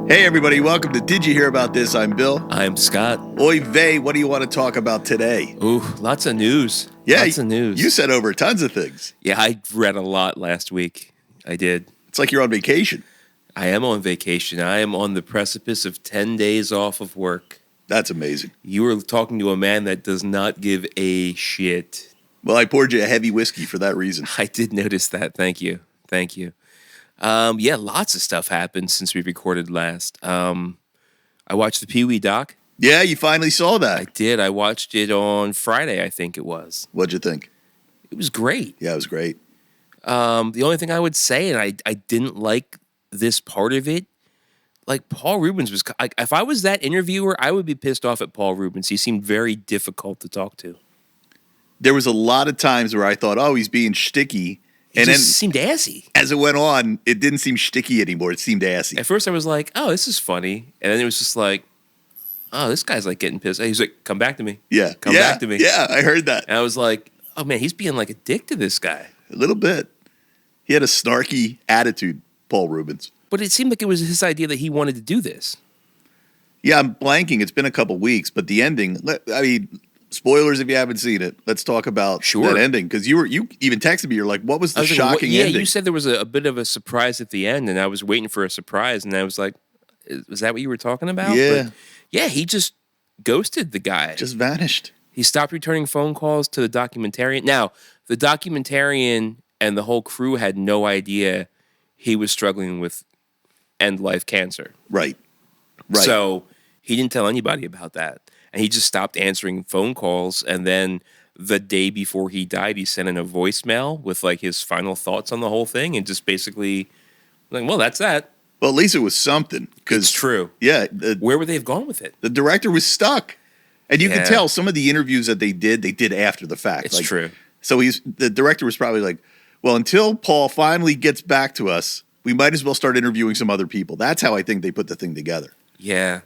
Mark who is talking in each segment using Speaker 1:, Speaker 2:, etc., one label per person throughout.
Speaker 1: Hey everybody, welcome to Did You Hear About This? I'm Bill.
Speaker 2: I'm Scott.
Speaker 1: Oy vey, what do you want to talk about today?
Speaker 2: Ooh, lots of news.
Speaker 1: Yeah,
Speaker 2: lots of news.
Speaker 1: You said over tons of things.
Speaker 2: Yeah, I read a lot last week. I did.
Speaker 1: It's like you're on vacation.
Speaker 2: I am on vacation. I am on the precipice of 10 days off of work.
Speaker 1: That's amazing.
Speaker 2: You were talking to a man that does not give a shit.
Speaker 1: Well, I poured you a heavy whiskey for that reason.
Speaker 2: I did notice that. Thank you. Yeah, lots of stuff happened since we recorded last. I watched the Pee Wee doc.
Speaker 1: Yeah, you finally saw that.
Speaker 2: I did. I watched it on Friday, I think it was.
Speaker 1: What'd you think?
Speaker 2: It was great.
Speaker 1: Yeah, it was great.
Speaker 2: The only thing I would say, and I didn't like this part of it, like Paul Reubens was, if I was that interviewer, I would be pissed off at Paul Reubens. He seemed very difficult to talk to.
Speaker 1: There was a lot of times where I thought, oh, he's being shticky.
Speaker 2: He just seemed assy.
Speaker 1: As it went on, it didn't seem shticky anymore. It seemed assy.
Speaker 2: At first I was like, oh, this is funny. And then it was just like, oh, this guy's like getting pissed. He's like, come back to me.
Speaker 1: Yeah.
Speaker 2: Come back to me.
Speaker 1: Yeah, I heard that.
Speaker 2: And I was like, oh man, he's being like a dick to this guy.
Speaker 1: A little bit. He had a snarky attitude, Paul Reubens.
Speaker 2: But it seemed like it was his idea that he wanted to do this.
Speaker 1: Yeah, I'm blanking. It's been a couple weeks, but the ending, I mean, spoilers if you haven't seen it. Let's talk about that ending. Because you even texted me, you're like, what was the shocking ending?
Speaker 2: Yeah, you said there was a bit of a surprise at the end, and I was waiting for a surprise, and I was like, was that what you were talking about?
Speaker 1: Yeah.
Speaker 2: But yeah, he just ghosted the guy.
Speaker 1: Just vanished.
Speaker 2: He stopped returning phone calls to the documentarian. Now, the documentarian and the whole crew had no idea he was struggling with end-life cancer.
Speaker 1: Right.
Speaker 2: So he didn't tell anybody about that. And he just stopped answering phone calls. And then the day before he died, he sent in a voicemail with like his final thoughts on the whole thing and just basically like, well, that's that.
Speaker 1: Well, at least it was something.
Speaker 2: It's true.
Speaker 1: Yeah.
Speaker 2: Where would they have gone with it?
Speaker 1: The director was stuck. And you could tell some of the interviews that they did after the fact.
Speaker 2: It's true.
Speaker 1: So the director was probably like, well, until Paul finally gets back to us, we might as well start interviewing some other people. That's how I think they put the thing together.
Speaker 2: Yeah.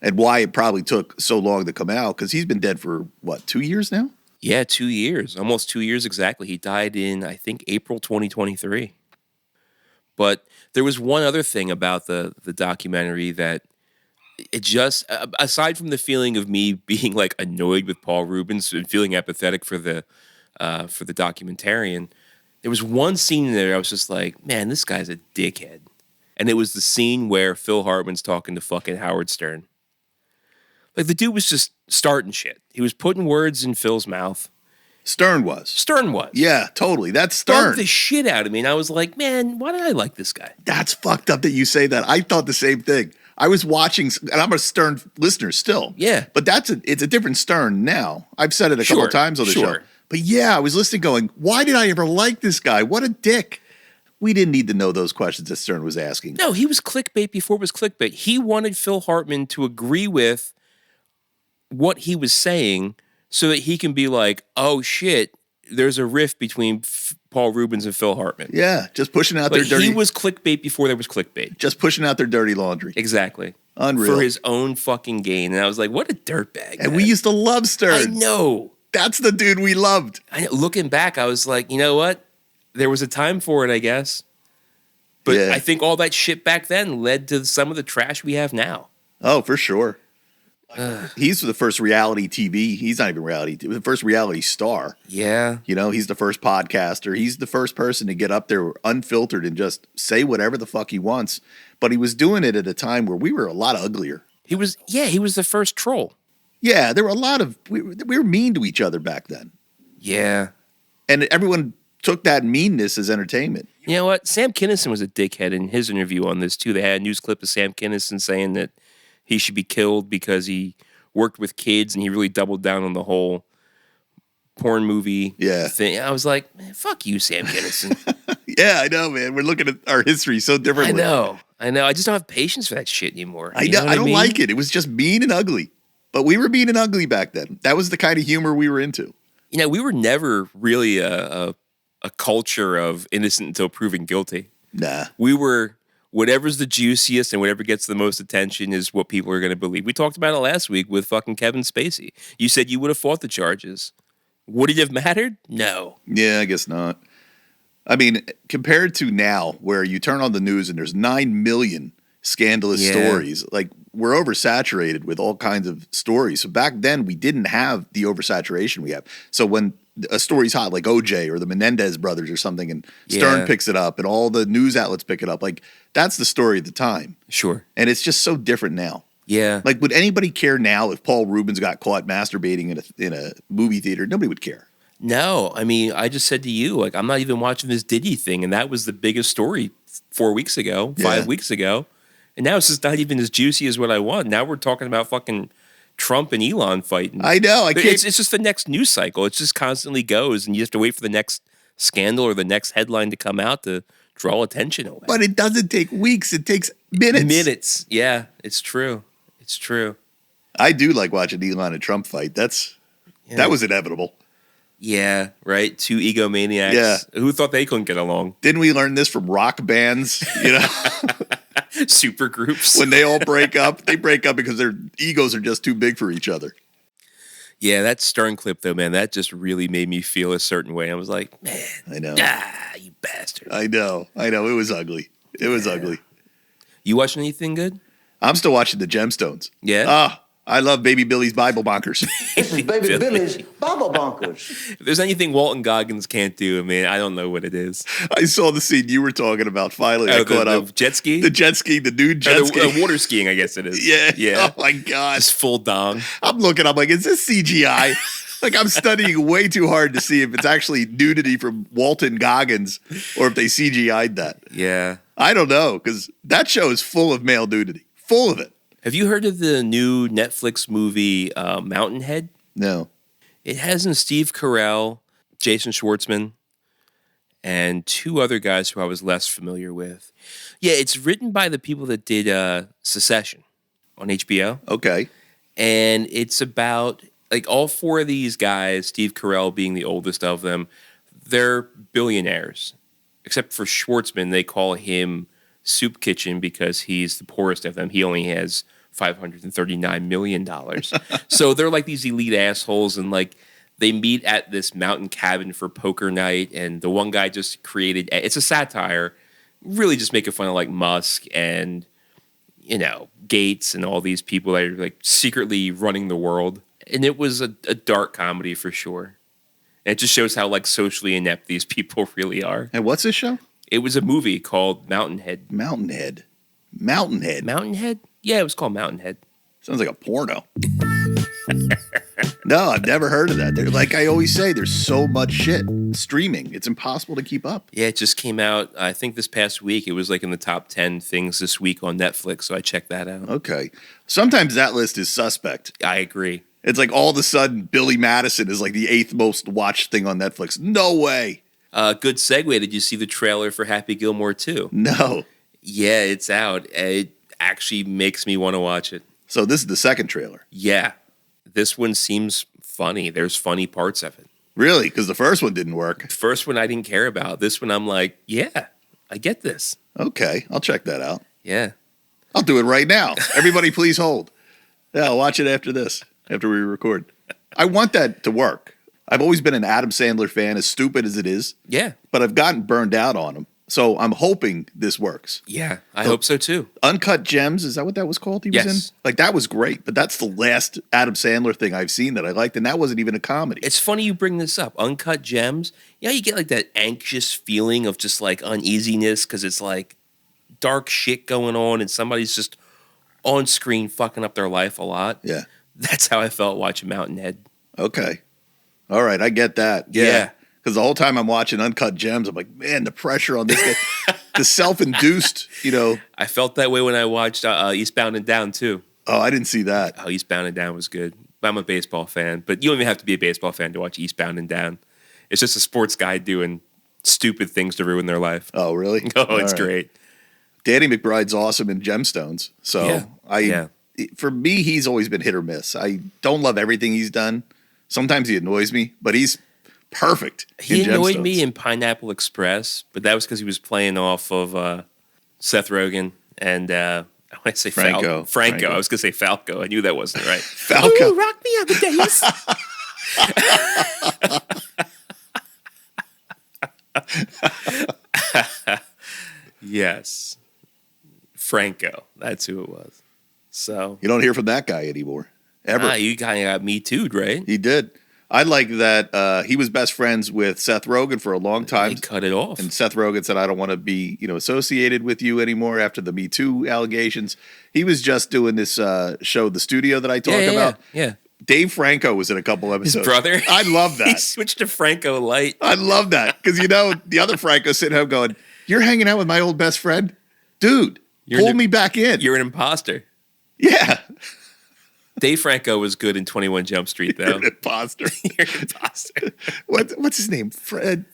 Speaker 1: And why it probably took so long to come out, because he's been dead for, 2 years now?
Speaker 2: Yeah, 2 years. Almost 2 years exactly. He died in, I think, April 2023. But there was one other thing about the documentary that it just, aside from the feeling of me being like annoyed with Paul Reubens and feeling apathetic for the documentarian, there was one scene in there I was just like, man, this guy's a dickhead. And it was the scene where Phil Hartman's talking to fucking Howard Stern. Like, the dude was just starting shit. He was putting words in Phil's mouth.
Speaker 1: Stern was. Yeah, totally. That's Stern.
Speaker 2: Bugged the shit out of me. And I was like, man, why did I like this guy?
Speaker 1: That's fucked up that you say that. I thought the same thing. I was watching, and I'm a Stern listener still.
Speaker 2: Yeah.
Speaker 1: But it's a different Stern now. I've said it a couple of times on the show. But yeah, I was listening going, why did I ever like this guy? What a dick. We didn't need to know those questions that Stern was asking.
Speaker 2: No, he was clickbait before it was clickbait. He wanted Phil Hartman to agree with what he was saying so that he can be like, oh shit, there's a rift between Paul Reubens and Phil Hartman.
Speaker 1: Yeah, just pushing out their dirty...
Speaker 2: He was clickbait before there was clickbait.
Speaker 1: Just pushing out their dirty laundry.
Speaker 2: Exactly.
Speaker 1: Unreal.
Speaker 2: For his own fucking gain. And I was like, what a dirtbag.
Speaker 1: And we used to love Stern.
Speaker 2: I know.
Speaker 1: That's the dude we loved.
Speaker 2: Looking back, I was like, you know what? There was a time for it, I guess. But yeah. I think all that shit back then led to some of the trash we have now.
Speaker 1: Oh, for sure. He's the first reality TV. He's not even reality TV. The first reality star.
Speaker 2: Yeah.
Speaker 1: You know, he's the first podcaster. He's the first person to get up there unfiltered and just say whatever the fuck he wants. But he was doing it at a time where we were a lot uglier.
Speaker 2: He was the first troll.
Speaker 1: Yeah, there were a lot of... We were mean to each other back then.
Speaker 2: Yeah.
Speaker 1: And everyone took that meanness as entertainment.
Speaker 2: You know what? Sam Kinison was a dickhead in his interview on this, too. They had a news clip of Sam Kinison saying that he should be killed because he worked with kids and he really doubled down on the whole porn movie thing. I was like, man, fuck you, Sam Kinison.
Speaker 1: Yeah, I know, man. We're looking at our history so differently.
Speaker 2: I know. I just don't have patience for that shit anymore.
Speaker 1: I know. I don't like it. It was just mean and ugly. But we were mean and ugly back then. That was the kind of humor we were into.
Speaker 2: You know, we were never really a culture of innocent until proven guilty.
Speaker 1: Nah.
Speaker 2: We were... Whatever's the juiciest and whatever gets the most attention is what people are going to believe. We talked about it last week with fucking Kevin Spacey. You said you would have fought the charges. Would it have mattered? No.
Speaker 1: Yeah, I guess not. I mean, compared to now, where you turn on the news and there's 9 million scandalous stories. Like, we're oversaturated with all kinds of stories. So back then, we didn't have the oversaturation we have. So when a story's hot, like OJ or the Menendez brothers or something, and Stern picks it up and all the news outlets pick it up, like, that's the story at the time.
Speaker 2: Sure.
Speaker 1: And it's just so different now.
Speaker 2: Yeah.
Speaker 1: Like, would anybody care now if Paul Reubens got caught masturbating in a movie theater? Nobody would care.
Speaker 2: No, I mean, I just said to you, like, I'm not even watching this Diddy thing, and that was the biggest story 4 weeks ago, 5 weeks ago, and now it's just not even as juicy as what I want. Now we're talking about fucking Trump and Elon fighting.
Speaker 1: I know.
Speaker 2: It's just the next news cycle. It just constantly goes, and you have to wait for the next scandal or the next headline to come out to draw attention away.
Speaker 1: But it doesn't take weeks. It takes minutes.
Speaker 2: Minutes. Yeah, it's true. It's true.
Speaker 1: I do like watching Elon and Trump fight. That was inevitable.
Speaker 2: Yeah, right. Two egomaniacs.
Speaker 1: Yeah.
Speaker 2: Who thought they couldn't get along?
Speaker 1: Didn't we learn this from rock bands? You know,
Speaker 2: super groups.
Speaker 1: When they all break up, they break up because their egos are just too big for each other.
Speaker 2: Yeah, that Stern clip though, man, that just really made me feel a certain way. I was like, man,
Speaker 1: I know.
Speaker 2: You bastard.
Speaker 1: I know. It was ugly. It was ugly.
Speaker 2: You watching anything good?
Speaker 1: I'm still watching the Gemstones.
Speaker 2: Yeah.
Speaker 1: I love Baby Billy's Bible Bonkers.
Speaker 3: This is Baby Billy's Bible Bonkers.
Speaker 2: If there's anything Walton Goggins can't do, I mean, I don't know what it is.
Speaker 1: I saw the scene you were talking about. Finally, I caught up.
Speaker 2: The jet ski?
Speaker 1: The jet ski, the nude jet ski.
Speaker 2: The water skiing, I guess it is.
Speaker 1: Yeah. Oh, my God.
Speaker 2: Just full dong.
Speaker 1: I'm like, is this CGI? Like, I'm studying way too hard to see if it's actually nudity from Walton Goggins or if they CGI'd that.
Speaker 2: Yeah.
Speaker 1: I don't know, because that show is full of male nudity. Full of it.
Speaker 2: Have you heard of the new Netflix movie Mountainhead?
Speaker 1: No.
Speaker 2: It has in Steve Carell, Jason Schwartzman, and two other guys who I was less familiar with. Yeah, it's written by the people that did Succession on HBO.
Speaker 1: Okay.
Speaker 2: And it's about, like, all four of these guys, Steve Carell being the oldest of them, they're billionaires. Except for Schwartzman, they call him Soup Kitchen because he's the poorest of them. He only has $539 million. So they're like these elite assholes, and like they meet at this mountain cabin for poker night, and the one guy just created, it's a satire, really just making fun of like Musk and, you know, Gates and all these people that are like secretly running the world. And it was a dark comedy for sure. And it just shows how like socially inept these people really are.
Speaker 1: And what's this show?
Speaker 2: It was a movie called Mountainhead.
Speaker 1: Mountainhead?
Speaker 2: Mountainhead? Yeah, it was called Mountainhead.
Speaker 1: Sounds like a porno. No, I've never heard of that. Like I always say, there's so much shit streaming. It's impossible to keep up.
Speaker 2: Yeah, it just came out, I think this past week. It was like in the top 10 things this week on Netflix, so I checked that out.
Speaker 1: Okay. Sometimes that list is suspect.
Speaker 2: I agree.
Speaker 1: It's like all of a sudden Billy Madison is like the 8th most watched thing on Netflix. No way.
Speaker 2: Good segue. Did you see the trailer for Happy Gilmore 2?
Speaker 1: No.
Speaker 2: Yeah, it's out. It actually makes me want to watch it.
Speaker 1: So this is the second trailer.
Speaker 2: Yeah. This one seems funny. There's funny parts of it.
Speaker 1: Really? Because the first one didn't work.
Speaker 2: The first one I didn't care about. This one I'm like, yeah, I get this.
Speaker 1: Okay. I'll check that out.
Speaker 2: Yeah.
Speaker 1: I'll do it right now. Everybody please hold. Yeah, I'll watch it after this, after we record. I want that to work. I've always been an Adam Sandler fan, as stupid as it is.
Speaker 2: Yeah.
Speaker 1: But I've gotten burned out on him. So I'm hoping this works.
Speaker 2: Yeah, I hope so too.
Speaker 1: Uncut Gems, is that what that was called he was in? Like, that was great, but that's the last Adam Sandler thing I've seen that I liked, and that wasn't even a comedy.
Speaker 2: It's funny you bring this up. Uncut Gems, you get like that anxious feeling of just like uneasiness because it's like dark shit going on and somebody's just on screen fucking up their life a lot.
Speaker 1: Yeah.
Speaker 2: That's how I felt watching Mountainhead.
Speaker 1: Okay. All right, I get that.
Speaker 2: Yeah.
Speaker 1: Because the whole time I'm watching Uncut Gems, I'm like, man, the pressure on this guy, the self-induced,
Speaker 2: I felt that way when I watched Eastbound and Down too.
Speaker 1: Oh, I didn't see that.
Speaker 2: Oh, Eastbound and Down was good. I'm a baseball fan, but you don't even have to be a baseball fan to watch Eastbound and Down. It's just a sports guy doing stupid things to ruin their life.
Speaker 1: Oh, really?
Speaker 2: Oh, it's great.
Speaker 1: Danny McBride's awesome in Gemstones. So for me, he's always been hit or miss. I don't love everything he's done. Sometimes he annoys me, but he's perfect.
Speaker 2: He annoyed me in Pineapple Express, but that was because he was playing off of Seth Rogen and I want to say
Speaker 1: Franco.
Speaker 2: Franco. I was going to say Falco. I knew that wasn't right.
Speaker 1: Falco.
Speaker 2: Ooh, rock me on the days. Yes. Franco. That's who it was. So
Speaker 1: You don't hear from that guy anymore. Ever.
Speaker 2: you kind of got Me Too'd, right?
Speaker 1: He did. I like that he was best friends with Seth Rogen for a long time.
Speaker 2: They cut it off.
Speaker 1: And Seth Rogen said, I don't want to be, associated with you anymore after the Me Too allegations. He was just doing this show, The Studio, that I talk about.
Speaker 2: Yeah.
Speaker 1: Dave Franco was in a couple episodes.
Speaker 2: His brother?
Speaker 1: I love that.
Speaker 2: He switched to Franco Light.
Speaker 1: I love that. Because, the other Franco's sitting home going, you're hanging out with my old best friend? Dude, pull me back in.
Speaker 2: You're an imposter.
Speaker 1: Yeah.
Speaker 2: Dave Franco was good in 21 Jump Street, though.
Speaker 1: You're an imposter.
Speaker 2: You're an imposter.
Speaker 1: What's his name? Fred.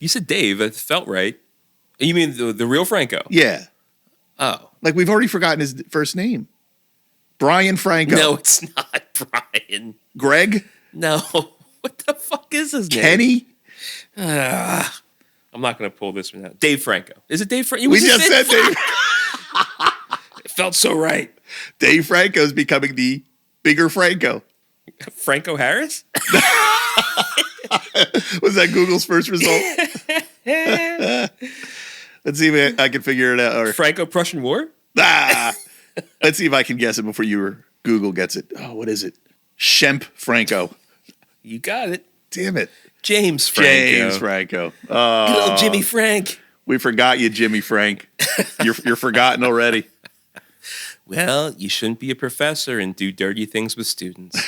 Speaker 2: You said Dave. That felt right. You mean the real Franco?
Speaker 1: Yeah.
Speaker 2: Oh.
Speaker 1: Like, we've already forgotten his first name. Brian Franco.
Speaker 2: No, it's not Brian.
Speaker 1: Greg?
Speaker 2: No. What the fuck is his name?
Speaker 1: Kenny?
Speaker 2: I'm not going to pull this one out. Dave Franco. Is it Dave Franco?
Speaker 1: We just said Dave.
Speaker 2: It felt so right.
Speaker 1: Dave Franco's becoming the bigger Franco.
Speaker 2: Franco Harris?
Speaker 1: Was that Google's first result? Let's see if I can figure it out. Or,
Speaker 2: Franco-Prussian War?
Speaker 1: Let's see if I can guess it before Google gets it. Oh, what is it? Shemp Franco.
Speaker 2: You got it.
Speaker 1: Damn it.
Speaker 2: James Franco.
Speaker 1: James Franco.
Speaker 2: Good old Jimmy Frank.
Speaker 1: We forgot you, Jimmy Frank. You're forgotten already.
Speaker 2: Well, you shouldn't be a professor and do dirty things with students.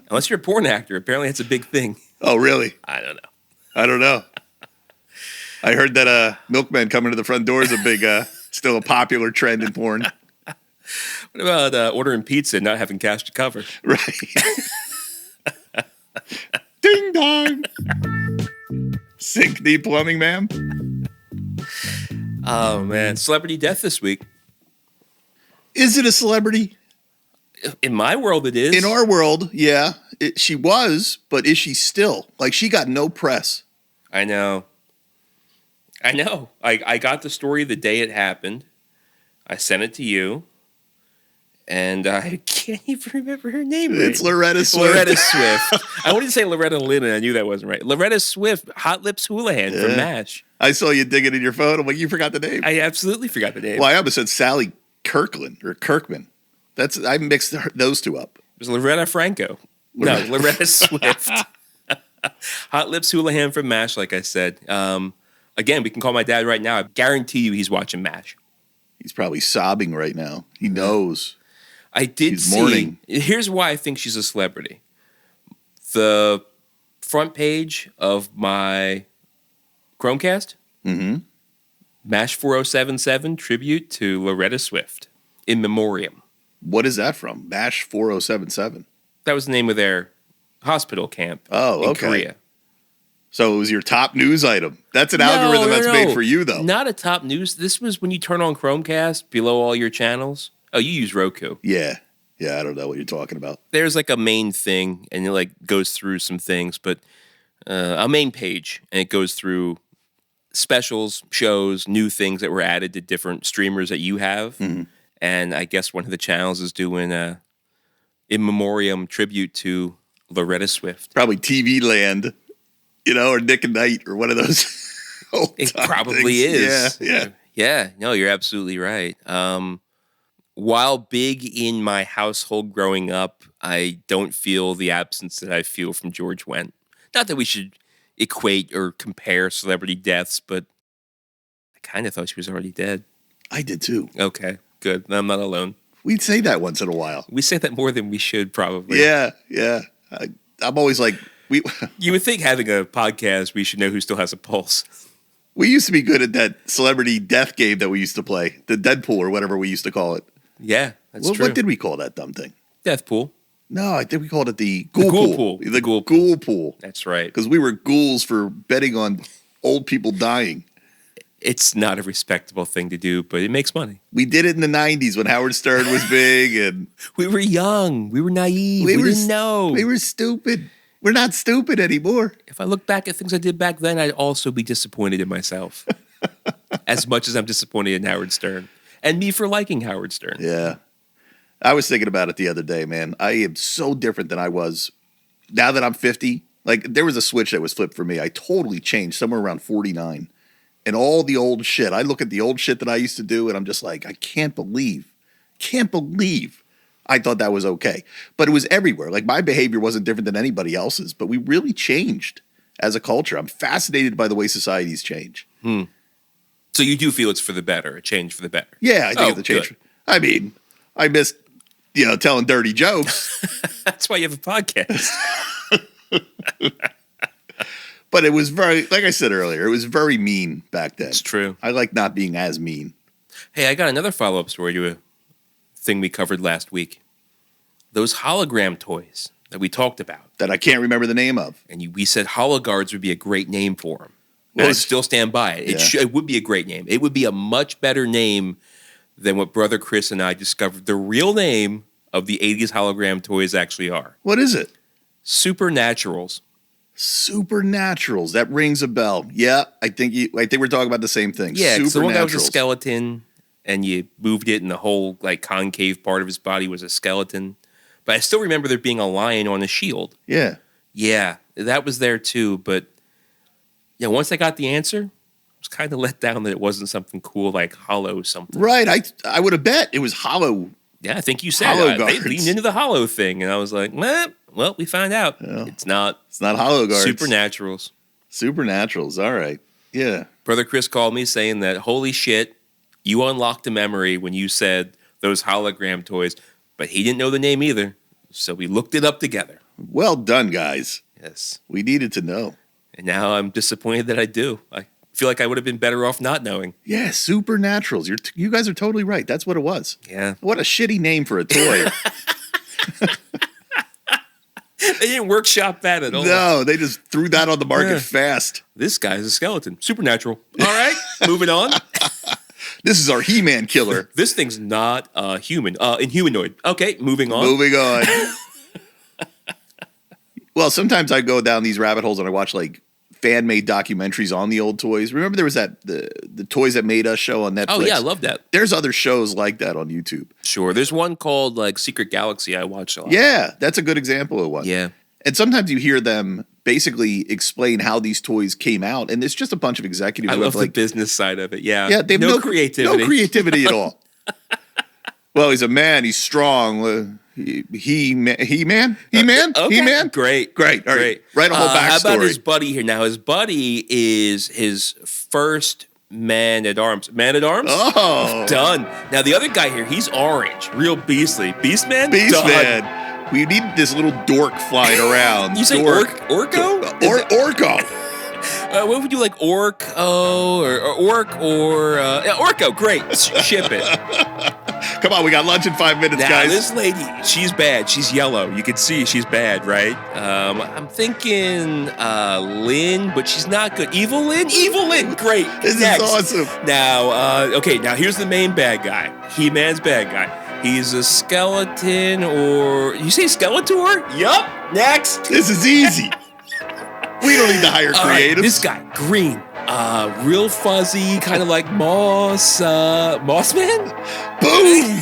Speaker 2: Unless you're a porn actor. Apparently that's a big thing.
Speaker 1: Oh, really?
Speaker 2: I don't know.
Speaker 1: I don't know. I heard that milkmen coming to the front door is still a popular trend in porn.
Speaker 2: What about ordering pizza and not having cash to cover?
Speaker 1: Right. Ding dong. Sink the plumbing, ma'am.
Speaker 2: Oh, man. Celebrity death this week.
Speaker 1: Is it a celebrity?
Speaker 2: In my world, it is.
Speaker 1: In our world, yeah. She was, but is she still? Like, she got no press.
Speaker 2: I know. I got the story the day it happened. I sent it to you. And I can't even remember her name.
Speaker 1: It's Loretta Swit.
Speaker 2: Loretta Swift. I wanted to say Loretta Lynn, and I knew that wasn't right. Loretta Swift, Hot Lips Houlihan from MASH.
Speaker 1: I saw you digging in your phone. I'm like, you forgot the name.
Speaker 2: I absolutely forgot the name.
Speaker 1: Well, I almost said Sally Kirkland or Kirkman. I mixed those two up.
Speaker 2: It was Loretta Franco. No, Loretta Swift. Hot Lips Houlihan from MASH, like I said. Again, we can call my dad right now. I guarantee you he's watching MASH.
Speaker 1: He's probably sobbing right now. He knows.
Speaker 2: I did see. Mourning. Here's why I think she's a celebrity. The front page of my Chromecast, MASH 4077 tribute to Loretta Swift in memoriam.
Speaker 1: What is that from? MASH 4077.
Speaker 2: That was the name of their hospital camp in Korea.
Speaker 1: So it was your top news item. That's an algorithm that's made for you, though.
Speaker 2: Not a top news. This was when you turn on Chromecast below all your channels. Oh, you use Roku.
Speaker 1: Yeah. Yeah, I don't know what you're talking about.
Speaker 2: There's like a main thing, and it goes through some things, but a main page, and it goes through specials, shows, new things that were added to different streamers that you have. Mm-hmm. And I guess one of the channels is doing a in memoriam tribute to Loretta Swift.
Speaker 1: Probably TV Land, or Nick and Night, or one of those.
Speaker 2: It probably is.
Speaker 1: Yeah.
Speaker 2: Yeah. No, you're absolutely right. While big in my household growing up, I don't feel the absence that I feel from George Wendt. Not that we should equate or compare celebrity deaths, but I kind of thought she was already dead.
Speaker 1: I did too.
Speaker 2: Okay, good. I'm not alone.
Speaker 1: We'd say that once in a while.
Speaker 2: We say that more than we should, probably.
Speaker 1: Yeah. I'm always like,
Speaker 2: You would think having a podcast, we should know who still has a pulse.
Speaker 1: We used to be good at that celebrity death game that we used to play, the Deadpool or whatever we used to call it.
Speaker 2: Yeah, that's true.
Speaker 1: What did we call that dumb thing?
Speaker 2: Death pool.
Speaker 1: No, I think we called it the ghoul pool. The ghoul pool.
Speaker 2: That's right.
Speaker 1: Because we were ghouls for betting on old people dying.
Speaker 2: It's not a respectable thing to do, but it makes money.
Speaker 1: We did it in the 90s when Howard Stern was big. And
Speaker 2: we were young. We were naive. We didn't know.
Speaker 1: We were stupid. We're not stupid anymore.
Speaker 2: If I look back at things I did back then, I'd also be disappointed in myself. As much as I'm disappointed in Howard Stern. And me for liking Howard Stern.
Speaker 1: Yeah. I was thinking about it the other day, man. I am so different than I was. Now that I'm 50, there was a switch that was flipped for me. I totally changed somewhere around 49. and all the old shit. I look at the old shit that I used to do, and I'm just like, I can't believe I thought that was okay. But it was everywhere. Like, my behavior wasn't different than anybody else's, but we really changed as a culture. I'm fascinated by the way societies change.
Speaker 2: So you do feel it's for the better, a change for the better?
Speaker 1: Yeah, I think it's a change.
Speaker 2: Good.
Speaker 1: I mean, I missed, telling dirty jokes.
Speaker 2: That's why you have a podcast.
Speaker 1: But it was very, like I said earlier, it was very mean back then.
Speaker 2: It's true.
Speaker 1: I like not being as mean.
Speaker 2: Hey, I got another follow-up story to a thing we covered last week. Those hologram toys that we talked about.
Speaker 1: That I can't remember the name of.
Speaker 2: And we said hologuards would be a great name for them. And I still stand by it. It would be a great name. It would be a much better name than what Brother Chris and I discovered the real name of the 80s hologram toys actually are.
Speaker 1: What is it?
Speaker 2: Supernaturals.
Speaker 1: Supernaturals. That rings a bell. Yeah, I think we're talking about the same thing.
Speaker 2: Yeah, so the one guy was a skeleton, and you moved it, and the whole like concave part of his body was a skeleton. But I still remember there being a lion on a shield.
Speaker 1: Yeah.
Speaker 2: Yeah, that was there too. But yeah, once I got the answer, I was kind of let down that it wasn't something cool like Hollow something.
Speaker 1: Right. I would have bet it was Hollow.
Speaker 2: Yeah, I think you said they leaned into the Hollow thing, and I was like, well, we find out. Yeah. It's not
Speaker 1: Hollow guards.
Speaker 2: Supernaturals.
Speaker 1: Supernaturals. All right. Yeah.
Speaker 2: Brother Chris called me saying that, holy shit, you unlocked a memory when you said those hologram toys, but he didn't know the name either. So we looked it up together.
Speaker 1: Well done, guys.
Speaker 2: Yes.
Speaker 1: We needed to know.
Speaker 2: And now I'm disappointed that I do. I feel like I would have been better off not knowing.
Speaker 1: Yeah, Supernaturals. You guys are totally right. That's what it was.
Speaker 2: Yeah.
Speaker 1: What a shitty name for a toy.
Speaker 2: They didn't workshop that at all.
Speaker 1: No, they just threw that on the market fast.
Speaker 2: This guy's a skeleton. Supernatural. All right, moving on.
Speaker 1: This is our He-Man killer.
Speaker 2: This thing's not human. Inhumanoid. Okay, moving on.
Speaker 1: Moving on. Well, sometimes I go down these rabbit holes and I watch like fan-made documentaries on the old toys. Remember there was the Toys That Made Us show on Netflix?
Speaker 2: Oh, yeah, I love that.
Speaker 1: There's other shows like that on YouTube.
Speaker 2: Sure. There's one called like Secret Galaxy I watched a lot.
Speaker 1: Yeah, that's a good example of one.
Speaker 2: Yeah.
Speaker 1: And sometimes you hear them basically explain how these toys came out, and it's just a bunch of executives.
Speaker 2: I love
Speaker 1: the
Speaker 2: business side of it. Yeah.
Speaker 1: Yeah, they have
Speaker 2: no creativity.
Speaker 1: No creativity at all. Well, he's a man. He's strong. He-Man? He-Man?
Speaker 2: Great.
Speaker 1: All right. Right a whole backstory.
Speaker 2: How about his buddy here? Now, his buddy is his first man-at-arms. Man-at-arms?
Speaker 1: Oh.
Speaker 2: Done. Now, the other guy here, he's orange. Real beastly. Beastman?
Speaker 1: Beastman. We need this little dork flying around.
Speaker 2: You say Orko?
Speaker 1: Orko.
Speaker 2: What would you like, Orko or Orc or Orko? Great. Ship it.
Speaker 1: Come on, we got lunch in 5 minutes,
Speaker 2: now,
Speaker 1: guys.
Speaker 2: This lady, she's bad. She's yellow. You can see she's bad, right? I'm thinking Lynn, but she's not good. Evil Lynn? Evil Lynn. Great.
Speaker 1: This
Speaker 2: Next.
Speaker 1: is awesome.
Speaker 2: Now, now here's the main bad guy. He-Man's bad guy. He's a skeleton or... You say Skeletor? Yup. Next.
Speaker 1: This is easy. We don't need to hire creatives.
Speaker 2: Right, this guy, green. Real fuzzy, kind of like Mossman?
Speaker 1: Boom!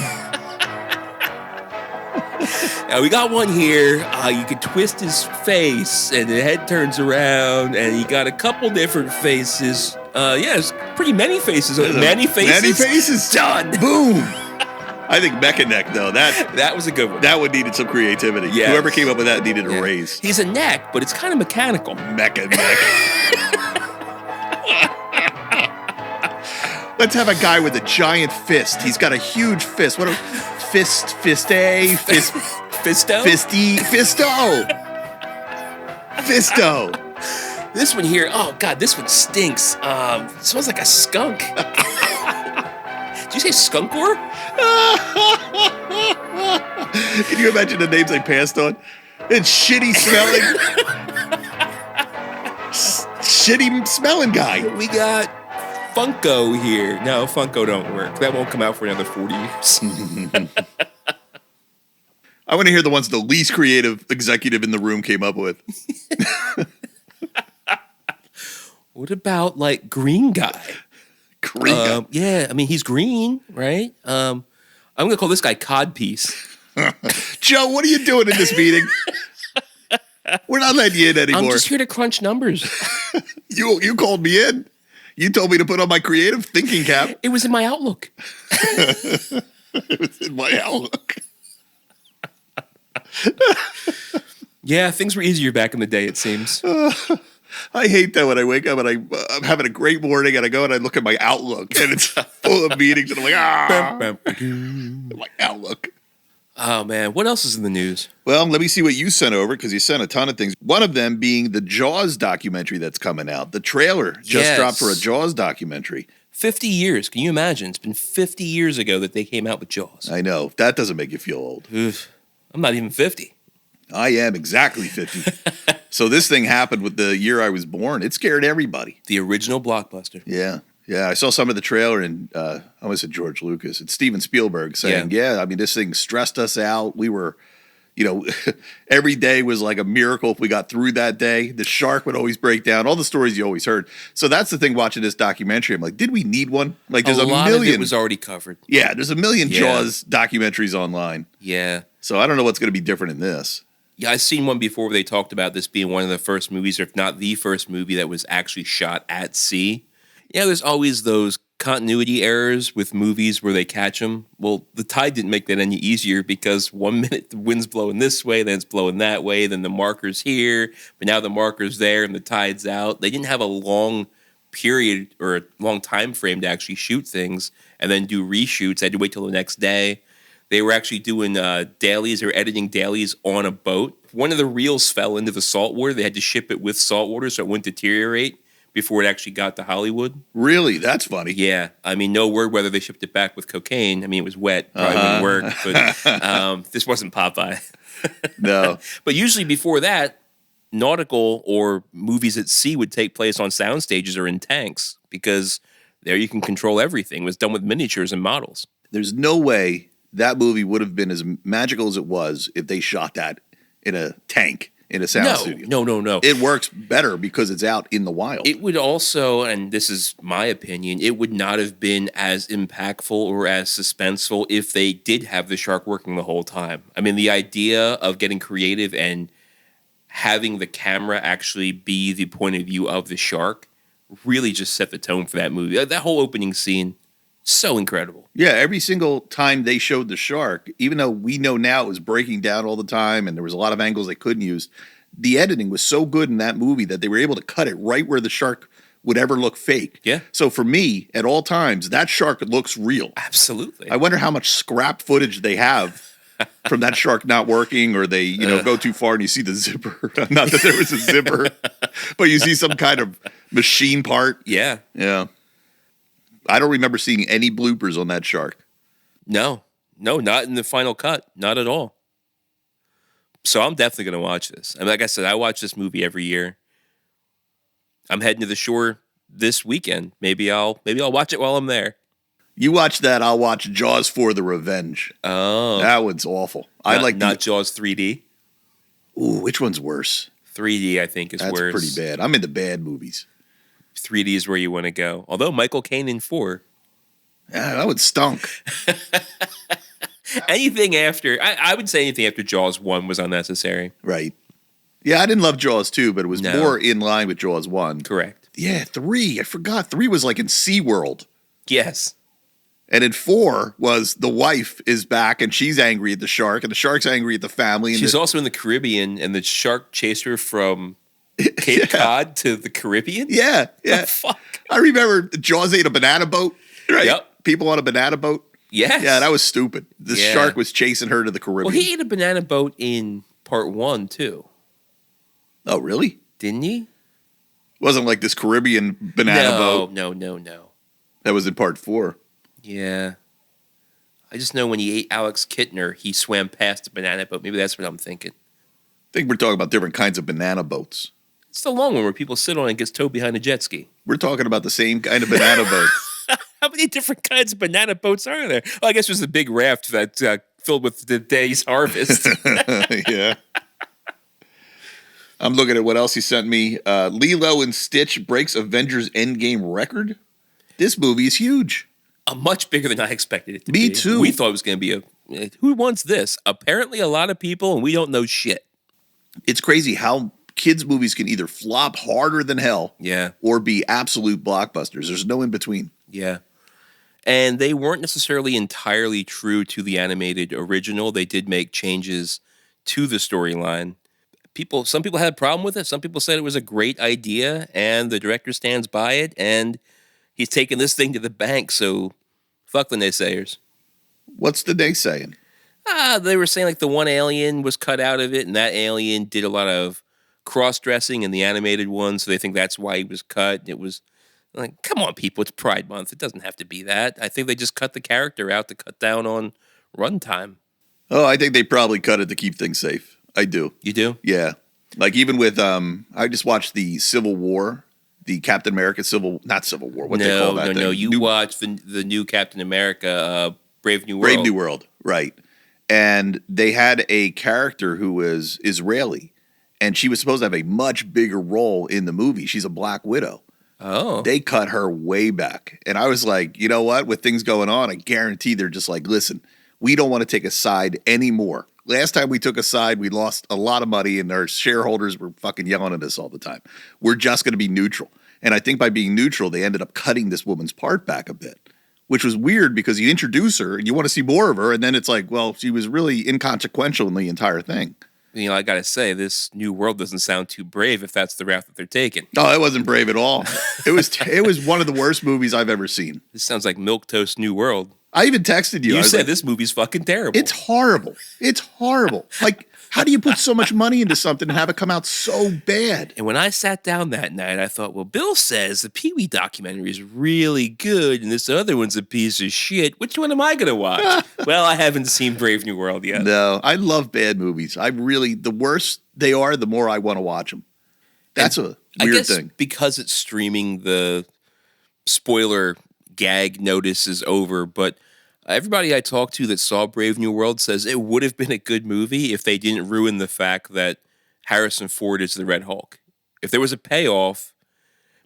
Speaker 2: Now we got one here. You can twist his face, and the head turns around, and he got a couple different faces. It's pretty many faces. Many faces?
Speaker 1: Many faces.
Speaker 2: Done.
Speaker 1: Boom! I think Mecha-Neck, though,
Speaker 2: that was a good one.
Speaker 1: That one needed some creativity.
Speaker 2: Yes.
Speaker 1: Whoever came up with that needed a raise.
Speaker 2: He's a neck, but it's kind of mechanical.
Speaker 1: Mecha-Neck. Let's have a guy with a giant fist. He's got a huge fist. What a fist A, fist
Speaker 2: Fisto?
Speaker 1: Fisto.
Speaker 2: This one here, oh God, this one stinks. It smells like a skunk. Did you say skunkor?
Speaker 1: Can you imagine the names they passed on? It's shitty smelling guy.
Speaker 2: We got Funko here. No, Funko don't work. That won't come out for another 40 years.
Speaker 1: I want to hear the ones the least creative executive in the room came up with.
Speaker 2: What about like green guy?
Speaker 1: Green guy?
Speaker 2: Yeah, I mean he's green, right? I'm gonna call this guy Codpiece.
Speaker 1: Joe, what are you doing in this meeting? We're not letting you in anymore.
Speaker 2: I'm just here to crunch numbers.
Speaker 1: You called me in. You told me to put on my creative thinking cap.
Speaker 2: It was in my Outlook.
Speaker 1: It was in my Outlook.
Speaker 2: Yeah, things were easier back in the day, it seems.
Speaker 1: I hate that when I wake up and I'm having a great morning and I go and I look at my Outlook and it's full of meetings and I'm like, my Outlook.
Speaker 2: Oh, man. What else is in the news?
Speaker 1: Well, let me see what you sent over because you sent a ton of things. One of them being the Jaws documentary that's coming out. The trailer just dropped for a Jaws documentary.
Speaker 2: 50 years. Can you imagine? It's been 50 years ago that they came out with Jaws.
Speaker 1: I know. That doesn't make you feel old.
Speaker 2: Oof. I'm not even 50.
Speaker 1: I am exactly 50. So this thing happened with the year I was born. It scared everybody.
Speaker 2: The original blockbuster.
Speaker 1: Yeah. Yeah, I saw some of the trailer, and I almost said George Lucas. It's Steven Spielberg saying, I mean, this thing stressed us out. We were, every day was like a miracle if we got through that day. The shark would always break down. All the stories you always heard. So that's the thing watching this documentary. I'm like, did we need one? Like, there's a
Speaker 2: lot
Speaker 1: million.
Speaker 2: of it was already covered.
Speaker 1: Yeah, there's a million Jaws documentaries online.
Speaker 2: Yeah.
Speaker 1: So I don't know what's going to be different in this.
Speaker 2: Yeah, I've seen one before where they talked about this being one of the first movies, or if not the first movie, that was actually shot at sea. Yeah, there's always those continuity errors with movies where they catch them. Well, The Tide didn't make that any easier because 1 minute the wind's blowing this way, then it's blowing that way, then the marker's here, but now the marker's there and the tide's out. They didn't have a long period or a long time frame to actually shoot things and then do reshoots. They had to wait till the next day. They were actually doing dailies or editing dailies on a boat. One of the reels fell into the salt water. They had to ship it with salt water so it wouldn't deteriorate before it actually got to Hollywood.
Speaker 1: Really? That's funny.
Speaker 2: Yeah. I mean, no word whether they shipped it back with cocaine. I mean, it was wet. Probably wouldn't work. But this wasn't Popeye.
Speaker 1: No.
Speaker 2: But usually before that, nautical or movies at sea would take place on sound stages or in tanks because there you can control everything. It was done with miniatures and models.
Speaker 1: There's no way that movie would have been as magical as it was if they shot that in a tank. In a sound studio.
Speaker 2: No.
Speaker 1: It works better because it's out in the wild.
Speaker 2: It would also, and this is my opinion, it would not have been as impactful or as suspenseful if they did have the shark working the whole time. I mean, the idea of getting creative and having the camera actually be the point of view of the shark really just set the tone for that movie. That whole opening scene, so incredible.
Speaker 1: Yeah, every single time they showed the shark, even though we know now it was breaking down all the time and there was a lot of angles they couldn't use, the editing was so good in that movie that they were able to cut it right where the shark would ever look fake.
Speaker 2: Yeah.
Speaker 1: So for me, at all times, that shark looks real.
Speaker 2: Absolutely.
Speaker 1: I wonder how much scrap footage they have from that shark not working, or they, go too far and you see the zipper. Not that there was a zipper, but you see some kind of machine part.
Speaker 2: Yeah.
Speaker 1: Yeah. I don't remember seeing any bloopers on that shark.
Speaker 2: No, not in the final cut. Not at all. So I'm definitely going to watch this. I mean, like I said, I watch this movie every year. I'm heading to the shore this weekend. Maybe I'll watch it while I'm there.
Speaker 1: You watch that, I'll watch Jaws 4: The Revenge.
Speaker 2: Oh.
Speaker 1: That one's awful.
Speaker 2: Not Jaws 3D?
Speaker 1: Ooh, which one's worse?
Speaker 2: 3D, I think, is worse.
Speaker 1: That's pretty bad. I'm into bad movies.
Speaker 2: 3D is where you want to go. Although Michael Caine in 4.
Speaker 1: Yeah, that one stunk.
Speaker 2: Anything after, I would say anything after Jaws 1 was unnecessary.
Speaker 1: Right. Yeah, I didn't love Jaws 2, but it was more in line with Jaws 1.
Speaker 2: Correct.
Speaker 1: Yeah, 3. I forgot. 3 was like in SeaWorld.
Speaker 2: Yes.
Speaker 1: And in 4 was the wife is back and she's angry at the shark and the shark's angry at the family. And
Speaker 2: she's also in the Caribbean and the shark chased her from Cape Cod to the Caribbean?
Speaker 1: Yeah.
Speaker 2: The fuck?
Speaker 1: I remember Jaws ate a banana boat. Right?
Speaker 2: Yep.
Speaker 1: People on a banana boat.
Speaker 2: Yes.
Speaker 1: Yeah, that was stupid. The shark was chasing her to the Caribbean.
Speaker 2: Well, he ate a banana boat in part 1, too.
Speaker 1: Oh, really?
Speaker 2: Didn't he?
Speaker 1: Wasn't like this Caribbean banana boat.
Speaker 2: No.
Speaker 1: That was in part 4.
Speaker 2: Yeah. I just know when he ate Alex Kittner, he swam past the banana boat. Maybe that's what I'm thinking.
Speaker 1: I think we're talking about different kinds of banana boats.
Speaker 2: It's the long one where people sit on and gets towed behind a jet ski.
Speaker 1: We're talking about the same kind of banana boat.
Speaker 2: How many different kinds of banana boats are there? Well, I guess there's a big raft that filled with the day's harvest.
Speaker 1: Yeah. I'm looking at what else he sent me. Lilo and Stitch breaks Avengers Endgame record. This movie is huge.
Speaker 2: Much bigger than I expected it to be.
Speaker 1: Me too.
Speaker 2: We thought it was going to be who wants this? Apparently a lot of people, and we don't know shit.
Speaker 1: It's crazy how kids' movies can either flop harder than hell,
Speaker 2: Yeah.
Speaker 1: or be absolute blockbusters. There's no in between.
Speaker 2: Yeah. And they weren't necessarily entirely true to the animated original. They did make changes to the storyline. Some people had a problem with it. Some people said it was a great idea, and the director stands by it, and he's taking this thing to the bank, so fuck the naysayers.
Speaker 1: What's the naysaying?
Speaker 2: They were saying like the one alien was cut out of it, and that alien did a lot of cross-dressing in the animated one, so they think that's why he was cut. It was like, come on, people, it's Pride Month. It doesn't have to be that. I think they just cut the character out to cut down on runtime.
Speaker 1: Oh, I think they probably cut it to keep things safe. I do.
Speaker 2: You do?
Speaker 1: Yeah. Like even with, I just watched the Civil War, the Captain America not Civil War, what they call that thing?
Speaker 2: No, you watched the new Captain America, Brave New World.
Speaker 1: Brave New World, right. And they had a character who was Israeli, and she was supposed to have a much bigger role in the movie. She's a Black Widow.
Speaker 2: Oh.
Speaker 1: They cut her way back. And I was like, you know what? With things going on, I guarantee they're just like, listen, we don't want to take a side anymore. Last time we took a side, we lost a lot of money, and our shareholders were fucking yelling at us all the time. We're just going to be neutral. And I think by being neutral, they ended up cutting this woman's part back a bit, which was weird because you introduce her and you want to see more of her, and then it's like, well, she was really inconsequential in the entire thing.
Speaker 2: You know, I got to say, this New World doesn't sound too brave if that's the route that they're taking.
Speaker 1: No, it wasn't brave at all. It was one of the worst movies I've ever seen.
Speaker 2: This sounds like Milquetoast New World.
Speaker 1: I even texted you.
Speaker 2: You
Speaker 1: I
Speaker 2: said
Speaker 1: like,
Speaker 2: this movie's fucking terrible.
Speaker 1: It's horrible. It's horrible. Like, how do you put so much money into something and have it come out so bad?
Speaker 2: And when I sat down that night, I thought, well, Bill says the Pee-wee documentary is really good and this other one's a piece of shit. Which one am I going to watch? Well, I haven't seen Brave New World yet.
Speaker 1: No, I love bad movies. The worse they are, the more I want to watch them. That's a weird thing.
Speaker 2: Because it's streaming, the spoiler gag notice is over, but everybody I talked to that saw Brave New World says it would have been a good movie if they didn't ruin the fact that Harrison Ford is the Red Hulk. If there was a payoff,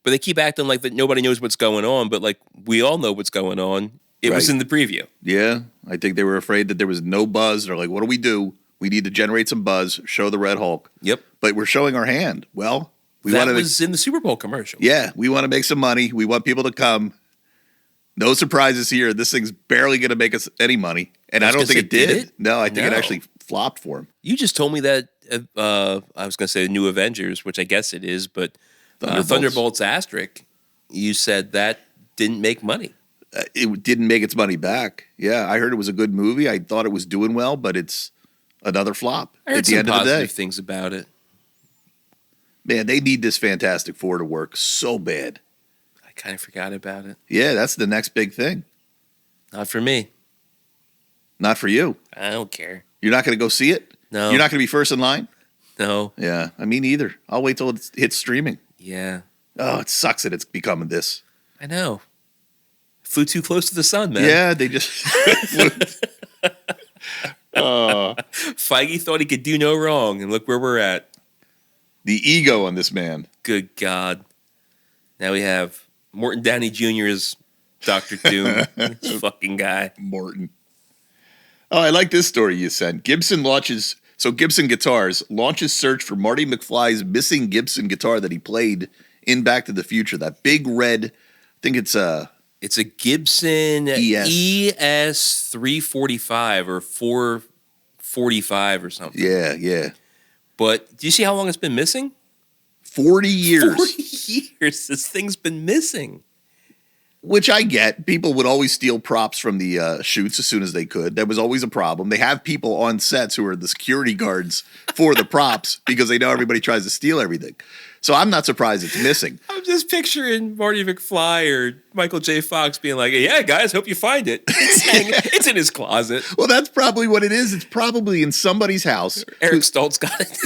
Speaker 2: but they keep acting like that nobody knows what's going on, but like we all know what's going on. It was in the preview.
Speaker 1: Yeah, I think they were afraid that there was no buzz. They're like, what do? We need to generate some buzz, show the Red Hulk.
Speaker 2: Yep.
Speaker 1: But we're showing our hand. Well,
Speaker 2: that was in the Super Bowl commercial.
Speaker 1: Yeah, we want to make some money. We want people to come. No surprises here. This thing's barely going to make us any money. And I don't think it did. No, I think it actually flopped for him.
Speaker 2: You just told me that, I was going to say the New Avengers, which I guess it is, but Thunderbolts Asterisk, you said that didn't make money.
Speaker 1: It didn't make its money back. Yeah, I heard it was a good movie. I thought it was doing well, but it's another flop
Speaker 2: I heard
Speaker 1: at the end of the day.
Speaker 2: Things about it.
Speaker 1: Man, they need this Fantastic Four to work so bad.
Speaker 2: I kind of forgot about it.
Speaker 1: Yeah, that's the next big thing.
Speaker 2: Not for me.
Speaker 1: Not for you.
Speaker 2: I don't care.
Speaker 1: You're not going to go see it?
Speaker 2: No.
Speaker 1: You're not going to be first in line?
Speaker 2: No.
Speaker 1: Yeah, I mean, neither. I'll wait till it hits streaming.
Speaker 2: Yeah.
Speaker 1: Oh, it sucks that it's becoming this.
Speaker 2: I know. Flew too close to the sun, man.
Speaker 1: Yeah, they just...
Speaker 2: Feige thought he could do no wrong, and look where we're at.
Speaker 1: The ego on this man.
Speaker 2: Good God. Now we have Morton Downey Jr. as Dr. Doom. This fucking guy.
Speaker 1: Morton. Oh, I like this story you sent. Gibson Guitars launches search for Marty McFly's missing Gibson guitar that he played in Back to the Future. That big red, I think it's a
Speaker 2: Gibson
Speaker 1: ES
Speaker 2: 345 or 445 or something.
Speaker 1: Yeah.
Speaker 2: But do you see how long it's been missing?
Speaker 1: 40 years.
Speaker 2: 40 years this thing's been missing.
Speaker 1: Which I get. People would always steal props from the shoots as soon as they could. That was always a problem. They have people on sets who are the security guards for the props because they know everybody tries to steal everything. So I'm not surprised it's missing.
Speaker 2: I'm just picturing Marty McFly or Michael J. Fox being like, yeah, guys, hope you find it. It's in his closet.
Speaker 1: Well, that's probably what it is. It's probably in somebody's house.
Speaker 2: Eric Stoltz got it.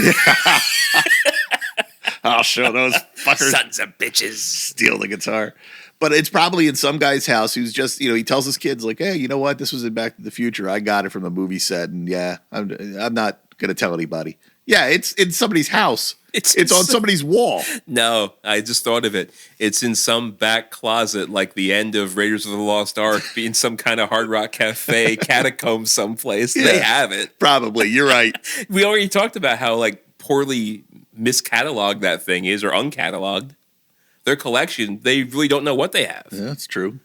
Speaker 1: I'll show those fuckers.
Speaker 2: Sons of bitches.
Speaker 1: Steal the guitar. But it's probably in some guy's house who's just, he tells his kids like, hey, you know what? This was in Back to the Future. I got it from a movie set. And yeah, I'm not going to tell anybody. Yeah, it's in somebody's house. It's on somebody's wall.
Speaker 2: No, I just thought of it. It's in some back closet, like the end of Raiders of the Lost Ark, being some kind of Hard Rock Cafe catacomb someplace. Yeah, they have it.
Speaker 1: Probably. You're right.
Speaker 2: We already talked about how poorly miscatalogued that thing is or uncatalogued. Their collection, they really don't know what they have.
Speaker 1: Yeah, that's true.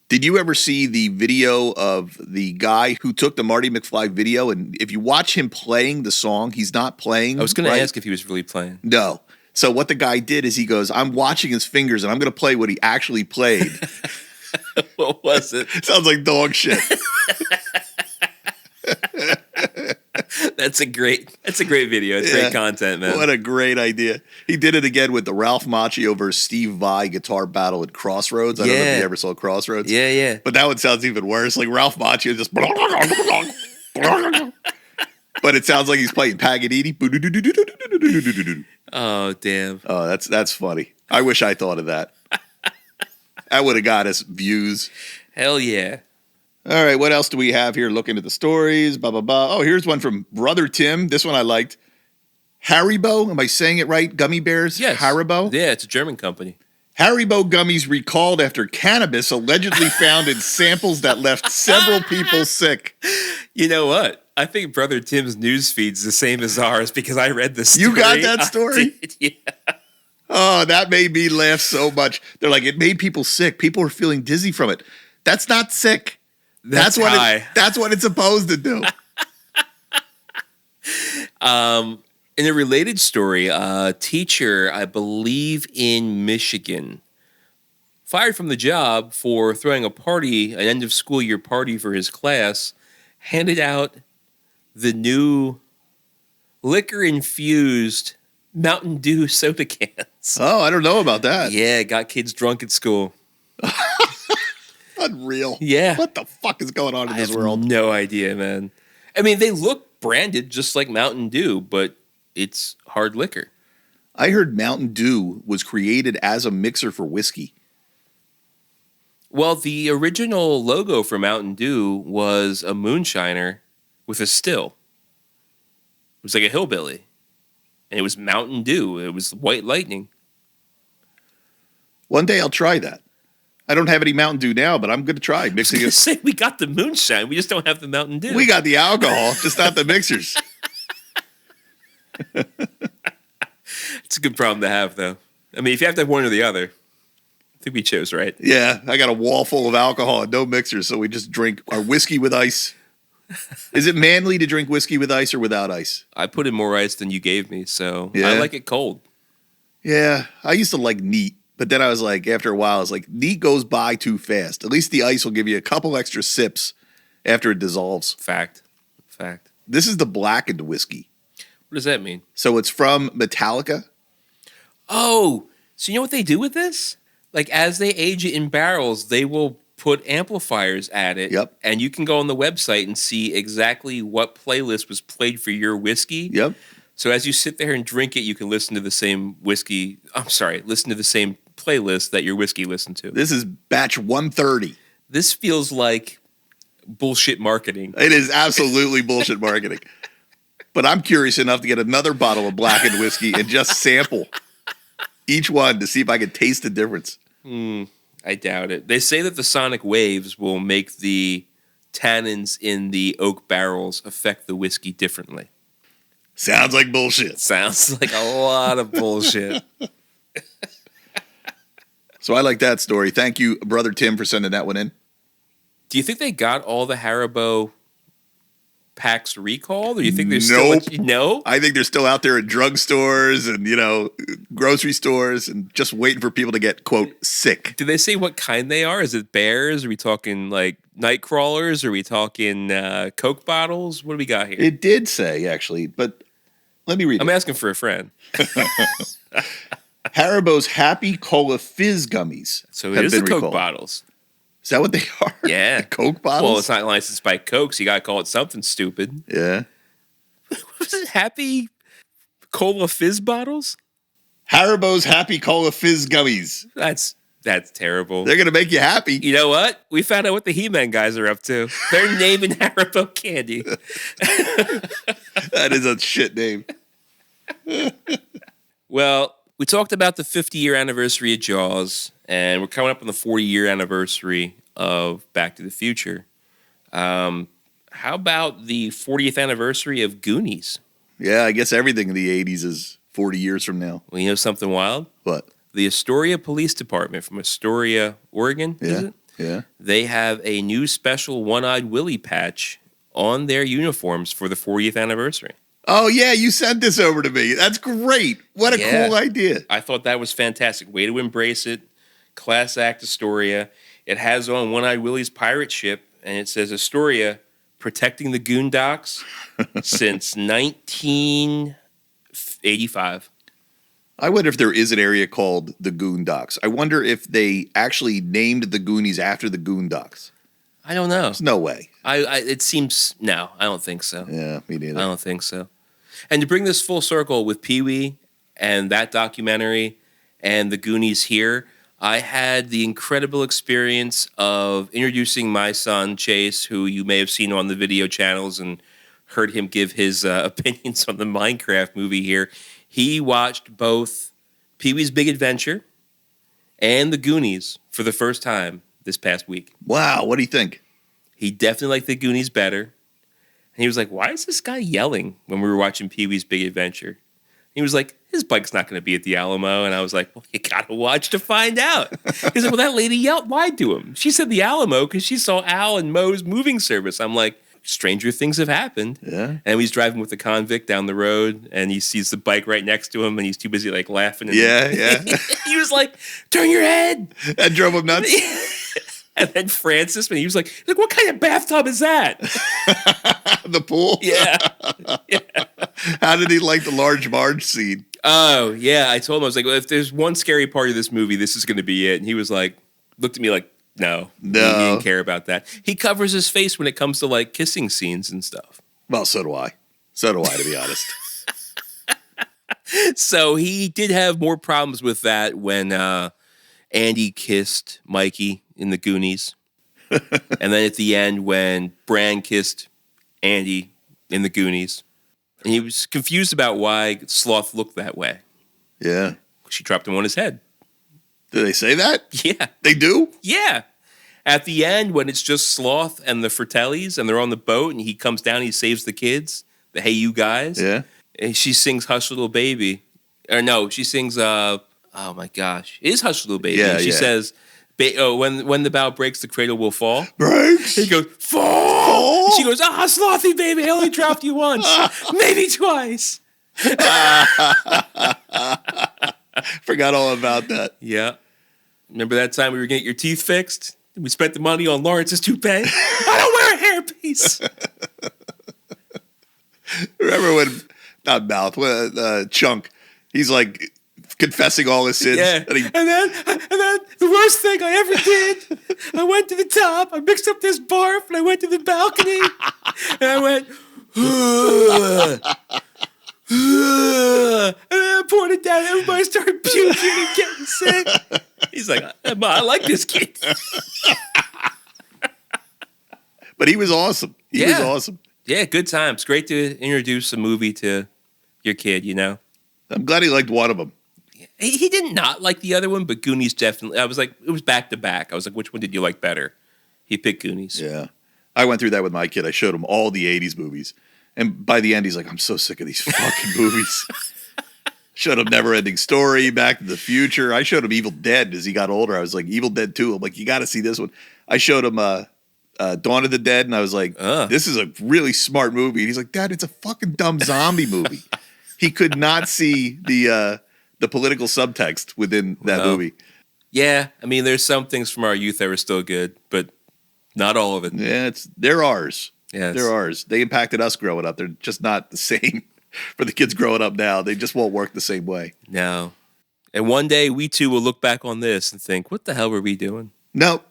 Speaker 1: Did you ever see the video of the guy who took the Marty McFly video? And if you watch him playing the song, he's not playing.
Speaker 2: I was going to ask if he was really playing.
Speaker 1: No. So what the guy did is he goes, I'm watching his fingers and I'm going to play what he actually played.
Speaker 2: What was it?
Speaker 1: Sounds like dog shit.
Speaker 2: That's a great video. It's great content, man.
Speaker 1: What a great idea. He did it again with the Ralph Macchio versus Steve Vai guitar battle at Crossroads. I don't know if you ever saw Crossroads.
Speaker 2: Yeah.
Speaker 1: But that one sounds even worse. Like Ralph Macchio just but it sounds like he's playing Paganini.
Speaker 2: Oh, damn.
Speaker 1: Oh, that's funny. I wish I thought of that. That would have got us views.
Speaker 2: Hell yeah.
Speaker 1: All right, what else do we have here? Looking at the stories, blah, blah, blah. Oh, here's one from Brother Tim. This one I liked. Haribo, am I saying it right? Gummy bears?
Speaker 2: Yes.
Speaker 1: Haribo?
Speaker 2: Yeah, it's a German company.
Speaker 1: Haribo gummies recalled after cannabis allegedly found in samples that left several people sick.
Speaker 2: You know what? I think Brother Tim's news feed's the same as ours because I read this story.
Speaker 1: You got that story?
Speaker 2: Yeah.
Speaker 1: Oh, that made me laugh so much. They're like, it made people sick. People were feeling dizzy from it. That's not sick. That's what it's supposed to do.
Speaker 2: In a related story, a teacher, I believe in Michigan, fired from the job for throwing a party, an end of school year party for his class, handed out the new liquor infused Mountain Dew soda cans.
Speaker 1: Oh, I don't know about that.
Speaker 2: Yeah, got kids drunk at school.
Speaker 1: Unreal.
Speaker 2: Yeah.
Speaker 1: What the fuck is going on in this world?
Speaker 2: No idea, man. I mean, they look branded just like Mountain Dew, but it's hard liquor.
Speaker 1: I heard Mountain Dew was created as a mixer for whiskey.
Speaker 2: Well, the original logo for Mountain Dew was a moonshiner with a still. It was like a hillbilly. And it was Mountain Dew. It was White Lightning.
Speaker 1: One day I'll try that. I don't have any Mountain Dew now, but I'm going to try mixing it.
Speaker 2: Say we got the moonshine. We just don't have the Mountain Dew.
Speaker 1: We got the alcohol, just not the mixers.
Speaker 2: It's a good problem to have, though. I mean, if you have to have one or the other, I think we chose right.
Speaker 1: Yeah, I got a wall full of alcohol and no mixers, so we just drink our whiskey with ice. Is it manly to drink whiskey with ice or without ice?
Speaker 2: I put in more ice than you gave me, so
Speaker 1: Yeah.
Speaker 2: I like it cold.
Speaker 1: Yeah, I used to like neat, but then I was like, after a while, I was like, neat goes by too fast. At least the ice will give you a couple extra sips after it dissolves.
Speaker 2: Fact.
Speaker 1: This is the blackened whiskey.
Speaker 2: What does that mean?
Speaker 1: So it's from Metallica.
Speaker 2: Oh, so you know what they do with this? Like, as they age it in barrels, they will put amplifiers at it.
Speaker 1: Yep.
Speaker 2: And you can go on the website and see exactly what playlist was played for your whiskey.
Speaker 1: Yep.
Speaker 2: So as you sit there and drink it, you can listen to the same listen to the same playlist that your whiskey listened to.
Speaker 1: This is batch 130.
Speaker 2: This feels like bullshit marketing.
Speaker 1: It is absolutely bullshit marketing. But I'm curious enough to get another bottle of blackened whiskey and just sample each one to see if I can taste the difference.
Speaker 2: I doubt it. They say that the sonic waves will make the tannins in the oak barrels affect the whiskey differently.
Speaker 1: Sounds like bullshit.
Speaker 2: Sounds like a lot of bullshit.
Speaker 1: So I like that story. Thank you, Brother Tim, for sending that one in.
Speaker 2: Do you think they got all the Haribo packs recalled, or do you think there's
Speaker 1: Nope.
Speaker 2: still no?
Speaker 1: I think they're still out there at drugstores and, grocery stores and just waiting for people to get, quote, sick.
Speaker 2: Do they say what kind they are? Is it bears? Are we talking like night crawlers? Are we talking Coke bottles? What do we got here?
Speaker 1: It did say, actually, but let me read
Speaker 2: I'm
Speaker 1: it.
Speaker 2: asking for a friend.
Speaker 1: Haribo's Happy Cola Fizz Gummies.
Speaker 2: So it
Speaker 1: have
Speaker 2: is the
Speaker 1: been
Speaker 2: Coke
Speaker 1: recalled.
Speaker 2: bottles.
Speaker 1: Is that what they are?
Speaker 2: Yeah.
Speaker 1: The Coke bottles?
Speaker 2: Well, it's not licensed by Coke, so you got to call it something stupid.
Speaker 1: Yeah.
Speaker 2: Was it Happy Cola Fizz bottles?
Speaker 1: Haribo's Happy Cola Fizz Gummies.
Speaker 2: That's terrible.
Speaker 1: They're going to make you happy.
Speaker 2: You know what? We found out what the He-Man guys are up to. They're naming Haribo candy.
Speaker 1: That is a shit name.
Speaker 2: Well, we talked about the 50-year anniversary of Jaws, and we're coming up on the 40-year anniversary of Back to the Future. How about the 40th anniversary of Goonies?
Speaker 1: Yeah, I guess everything in the 80s is 40 years from now.
Speaker 2: Well, you know something wild?
Speaker 1: What?
Speaker 2: The Astoria Police Department from Astoria, Oregon, is it?
Speaker 1: Yeah.
Speaker 2: They have a new special One-Eyed Willie patch on their uniforms for the 40th anniversary.
Speaker 1: Oh, yeah, you sent this over to me. That's great. What a cool idea.
Speaker 2: I thought that was fantastic. Way to embrace it. Class act Astoria. It has on One-Eyed Willie's pirate ship, and it says Astoria, protecting the Goondocks since 1985.
Speaker 1: I wonder if there is an area called the Goondocks. I wonder if they actually named the Goonies after the Goondocks.
Speaker 2: I don't know.
Speaker 1: There's no way.
Speaker 2: It seems, no, I don't think so.
Speaker 1: Yeah, me neither.
Speaker 2: I don't think so. And to bring this full circle with Pee-wee and that documentary and the Goonies here, I had the incredible experience of introducing my son, Chase, who you may have seen on the video channels and heard him give his opinions on the Minecraft movie here. He watched both Pee-wee's Big Adventure and the Goonies for the first time this past week.
Speaker 1: Wow, what do you think?
Speaker 2: He definitely liked the Goonies better. And he was like, why is this guy yelling when we were watching Pee-wee's Big Adventure? He was like, his bike's not going to be at the Alamo. And I was like, well, you got to watch to find out. He's like, well, that lady lied to him. She said the Alamo because she saw Al and Moe's moving service. I'm like, stranger things have happened.
Speaker 1: Yeah.
Speaker 2: And he's driving with the convict down the road, and he sees the bike right next to him, and he's too busy like laughing. And
Speaker 1: Yeah.
Speaker 2: He was like, turn your head.
Speaker 1: That drove him nuts.
Speaker 2: And then Francis, and he was like, what kind of bathtub is that?
Speaker 1: The pool?
Speaker 2: Yeah.
Speaker 1: How did he like the large Marge scene?
Speaker 2: Oh, yeah. I told him, I was like, well, if there's one scary part of this movie, this is going to be it. And he was like, looked at me like, no. He didn't care about that. He covers his face when it comes to like kissing scenes and stuff.
Speaker 1: Well, so do I. So do I, to be honest.
Speaker 2: So he did have more problems with that when Andy kissed Mikey in the Goonies. And then at the end when Bran kissed Andy in the Goonies. And he was confused about why Sloth looked that way.
Speaker 1: Yeah.
Speaker 2: She dropped him on his head.
Speaker 1: Do they say that?
Speaker 2: Yeah.
Speaker 1: They do?
Speaker 2: Yeah. At the end, when it's just Sloth and the Fratellis, and they're on the boat, and he comes down, he saves the kids, the Hey You Guys.
Speaker 1: Yeah.
Speaker 2: And she sings Hush Little Baby. Or no, she sings, oh my gosh. It is Hush Little Baby.
Speaker 1: Yeah,
Speaker 2: and she
Speaker 1: yeah.
Speaker 2: says, when the bow breaks, the cradle will fall.
Speaker 1: Breaks?
Speaker 2: He goes, fall! And she goes, Slothy baby, I only dropped you once. Maybe twice.
Speaker 1: Forgot all about that.
Speaker 2: Yeah. Remember that time we were getting your teeth fixed? We spent the money on Lawrence's toupee? I don't wear a hairpiece.
Speaker 1: Remember when, not Mouth, when Chunk, he's like confessing all his sins.
Speaker 2: Yeah. And then the worst thing I ever did, I went to the top, I mixed up this barf, and I went to the balcony, and I went, and then I poured it down, everybody started puking and getting sick. He's like, I like this kid.
Speaker 1: But he was awesome. He was awesome.
Speaker 2: Yeah, good times. Great to introduce a movie to your kid, you know?
Speaker 1: I'm glad he liked one of them.
Speaker 2: He did not like the other one, but Goonies definitely. I was like, it was back to back. I was like, which one did you like better? He picked Goonies.
Speaker 1: Yeah. I went through that with my kid. I showed him all the 80s movies. And by the end, he's like, I'm so sick of these fucking movies. Showed him Never-Ending Story, Back to the Future. I showed him Evil Dead as he got older. I was like, Evil Dead 2. I'm like, you got to see this one. I showed him Dawn of the Dead, and I was like, this is a really smart movie. And he's like, Dad, it's a fucking dumb zombie movie. He could not see the political subtext within that movie.
Speaker 2: Yeah, I mean, there's some things from our youth that were still good, but not all of it.
Speaker 1: Yeah, they're ours.
Speaker 2: Yes.
Speaker 1: They're ours. They impacted us growing up. They're just not the same for the kids growing up now. They just won't work the same way.
Speaker 2: No. And one day we too will look back on this and think, what the hell were we doing?
Speaker 1: Nope.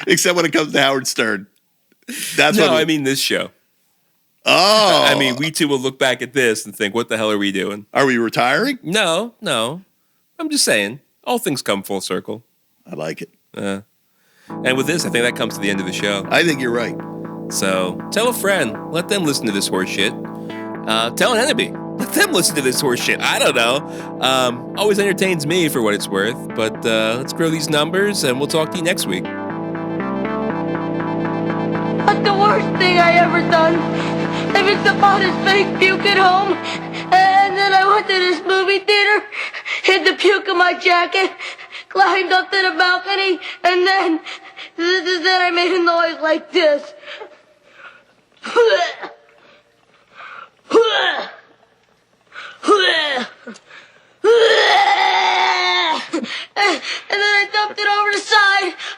Speaker 1: Except when it comes to Howard Stern.
Speaker 2: I mean this show.
Speaker 1: Oh.
Speaker 2: I mean, we too will look back at this and think, what the hell are we doing?
Speaker 1: Are we retiring?
Speaker 2: No. I'm just saying, all things come full circle.
Speaker 1: I like it.
Speaker 2: And with this, I think that comes to the end of the show.
Speaker 1: I think you're right.
Speaker 2: So tell a friend. Let them listen to this horse shit. Tell an enemy. Let them listen to this horse shit. I don't know. Always entertains me for what it's worth. But let's grow these numbers, and we'll talk to you next week.
Speaker 4: That's the worst thing I ever done. I picked up all this fake puke at home, and then I went to this movie theater, hid the puke in my jacket, climbed up to the balcony, and then I made a noise like this.